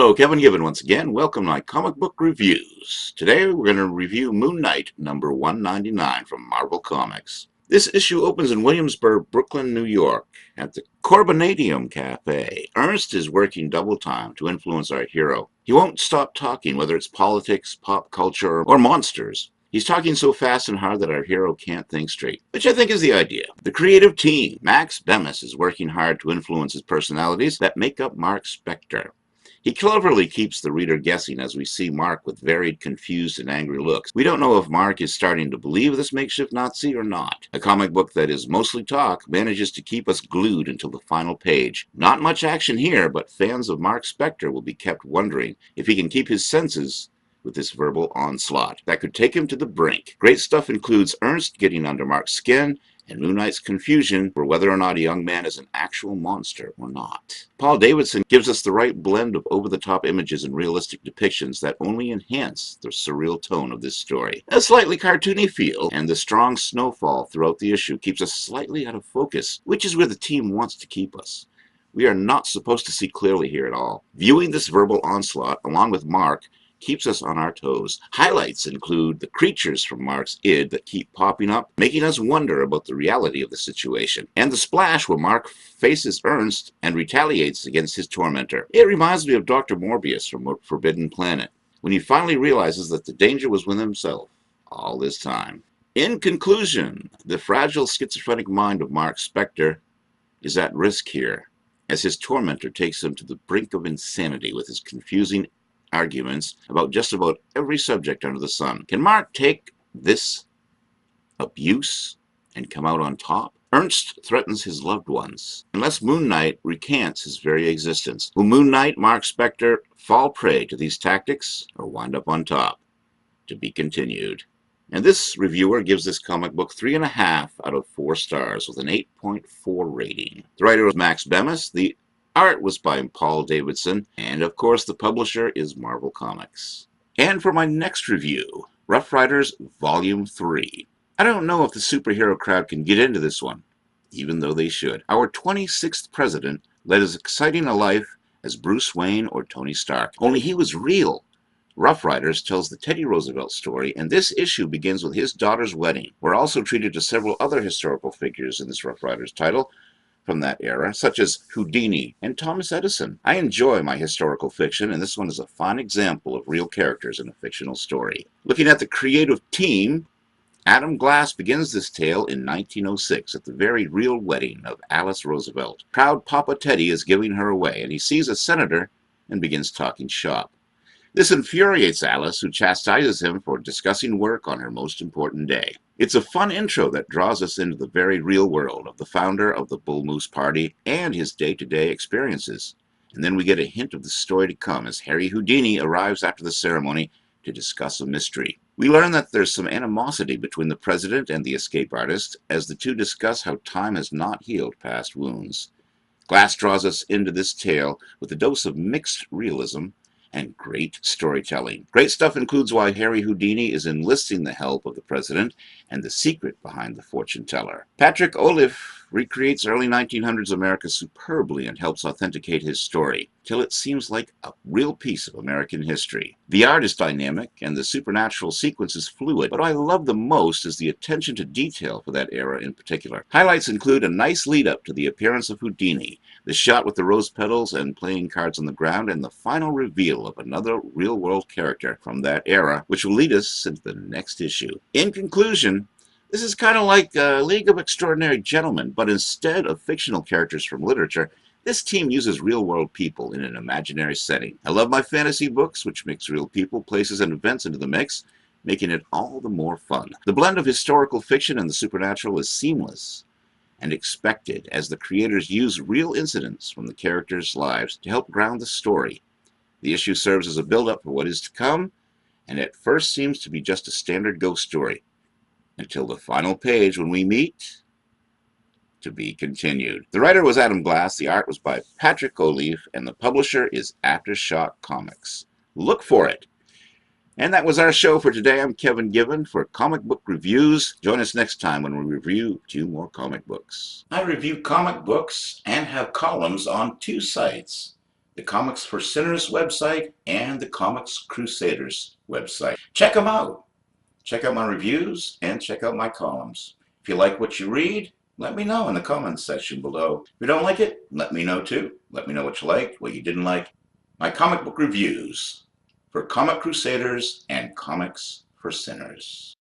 Hello, Kevin Gibbon once again. Welcome to my comic book reviews. Today we're going to review Moon Knight number 199 from Marvel Comics. This issue opens in Williamsburg, Brooklyn, New York, at the Corbinadium Cafe. Ernst is working double time to influence our hero. He won't stop talking, whether it's politics, pop culture, or monsters. He's talking so fast and hard that our hero can't think straight, which I think is the idea. The creative team, Max Bemis, is working hard to influence his personalities that make up Mark Spector. He cleverly keeps the reader guessing as we see Mark with varied, confused, and angry looks. We don't know if Mark is starting to believe this makeshift Nazi or not. A comic book that is mostly talk manages to keep us glued until the final page. Not much action here, but fans of Mark Spector will be kept wondering if he can keep his senses with this verbal onslaught that could take him to the brink. Great stuff includes Ernst getting under Mark's skin, and Moon Knight's confusion for whether or not a young man is an actual monster or not. Paul Davidson gives us the right blend of over-the-top images and realistic depictions that only enhance the surreal tone of this story. A slightly cartoony feel, and the strong snowfall throughout the issue keeps us slightly out of focus, which is where the team wants to keep us. We are not supposed to see clearly here at all. Viewing this verbal onslaught, along with Mark, keeps us on our toes. Highlights include the creatures from Mark's id that keep popping up, making us wonder about the reality of the situation, and the splash where Mark faces Ernst and retaliates against his tormentor. It reminds me of Dr. Morbius from Forbidden Planet, when he finally realizes that the danger was with himself all this time. In conclusion, the fragile schizophrenic mind of Mark Spector is at risk here, as his tormentor takes him to the brink of insanity with his confusing arguments about just about every subject under the sun. Can Mark take this abuse and come out on top? Ernst threatens his loved ones. Unless Moon Knight recants his very existence, will Moon Knight, Mark Spector, fall prey to these tactics or wind up on top? To be continued. And this reviewer gives this comic book 3.5 out of 4 stars with an 8.4 rating. The writer was Max Bemis. The art was by Paul Davidson, and of course the publisher is Marvel Comics. And for my next review, Rough Riders Volume 3. I don't know if the superhero crowd can get into this one, even though they should. Our 26th president led as exciting a life as Bruce Wayne or Tony Stark, only he was real. Rough Riders tells the Teddy Roosevelt story, and this issue begins with his daughter's wedding. We're also treated to several other historical figures in this Rough Riders title from that era, such as Houdini and Thomas Edison. I enjoy my historical fiction, and this one is a fine example of real characters in a fictional story. Looking at the creative team, Adam Glass begins this tale in 1906 at the very real wedding of Alice Roosevelt. Proud Papa Teddy is giving her away, and he sees a senator and begins talking shop. This infuriates Alice, who chastises him for discussing work on her most important day. It's a fun intro that draws us into the very real world of the founder of the Bull Moose Party and his day-to-day experiences. And then we get a hint of the story to come as Harry Houdini arrives after the ceremony to discuss a mystery. We learn that there's some animosity between the president and the escape artist as the two discuss how time has not healed past wounds. Glass draws us into this tale with a dose of mixed realism and great storytelling. Great stuff includes why Harry Houdini is enlisting the help of the president and the secret behind the fortune teller. Patrick Oliff recreates early 1900s America superbly and helps authenticate his story, till it seems like a real piece of American history. The art is dynamic and the supernatural sequence is fluid, but what I love the most is the attention to detail for that era in particular. Highlights include a nice lead-up to the appearance of Houdini, the shot with the rose petals and playing cards on the ground, and the final reveal of another real-world character from that era, which will lead us into the next issue. In conclusion, this is kind of like a League of Extraordinary Gentlemen, but instead of fictional characters from literature, this team uses real-world people in an imaginary setting. I love my fantasy books, which mix real people, places, and events into the mix, making it all the more fun. The blend of historical fiction and the supernatural is seamless and expected, as the creators use real incidents from the characters' lives to help ground the story. The issue serves as a build-up for what is to come, and at first seems to be just a standard ghost story, until the final page when we meet. To be continued. The writer was Adam Glass, the art was by Patrick Oliff, and the publisher is Aftershock Comics. Look for it. And that was our show for today. I'm Kevin Gibbon for Comic Book Reviews. Join us next time when we review 2 more comic books. I review comic books and have columns on 2 sites. the Comics for Sinners website, and the Comics Crusaders website. Check them out. Check out my reviews and check out my columns. If you like what you read, let me know in the comments section below. If you don't like it, let me know too. Let me know what you liked, what you didn't like. My comic book reviews for Comic Crusaders and Comics for Sinners.